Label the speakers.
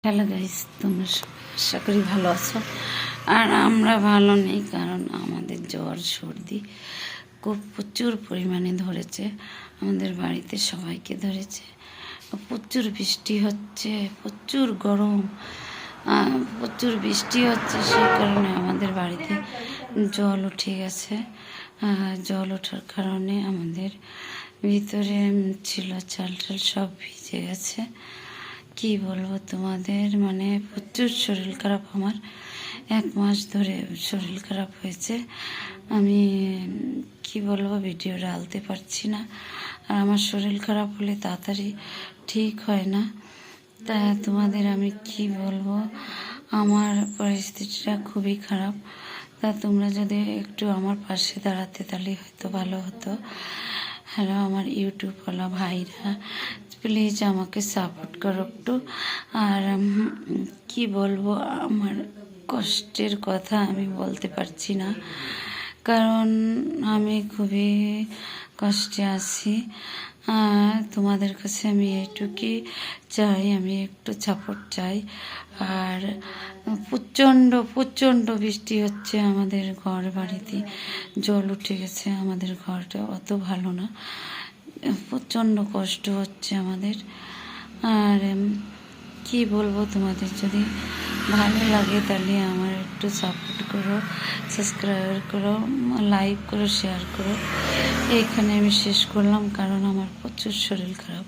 Speaker 1: Hello guys, তোমরা আশা করি ভালো আছো। আর আমরা ভালো নেই, কারণ আমাদের জ্বর সর্দি খুব প্রচুর পরিমাণে ধরেছে। আমাদের বাড়িতে সবাইকে ধরেছে। প্রচুর বৃষ্টি হচ্ছে, প্রচুর গরম, প্রচুর বৃষ্টি হচ্ছে। সেই কারণে আমাদের বাড়িতে জল উঠে গেছে। জল ওঠার কারণে আমাদের ভিতরে ছিল চাল টাল সব ভিজে গেছে। কি বলবো তোমাদের, মানে প্রচুর শরীর খারাপ। আমার 1 মাস ধরে শরীর খারাপ হয়েছে। আমি কি বলবো, ভিডিও ডালতে পারছি না। আর আমার শরীর খারাপ হলে তাড়াতাড়ি ঠিক হয় না। তা তোমাদের আমি কি বলবো, আমার পরিস্থিতিটা খুবই খারাপ। তা তোমরা যদি একটু আমার পাশে দাঁড়াতে, তাহলে হয়তো ভালো হতো। হ্যালো আমার ইউটিউবওয়ালা ভাইরা, প্লিজ আমাকে সাপোর্ট করো একটু। আর কি বলবো, আমার কষ্টের কথা আমি বলতে পারছি না, কারণ আমি খুবই কষ্টে আছি। তোমাদের কাছে আমি এইটুকুই চাই, আমি একটু সাপোর্ট চাই। আর প্রচণ্ড প্রচণ্ড বৃষ্টি হচ্ছে, আমাদের ঘর বাড়িতে জল উঠে গেছে। আমাদের ঘরটা অত ভালো না, প্রচণ্ড কষ্ট হচ্ছে আমাদের। আর কি বলবো, তোমাদের যদি ভালো লাগে তাহলে আমার একটু সাপোর্ট করো, সাবস্ক্রাইব করো, লাইক করো, শেয়ার করো। এইখানে আমি শেষ করলাম, কারণ আমার প্রচুর শরীর খারাপ।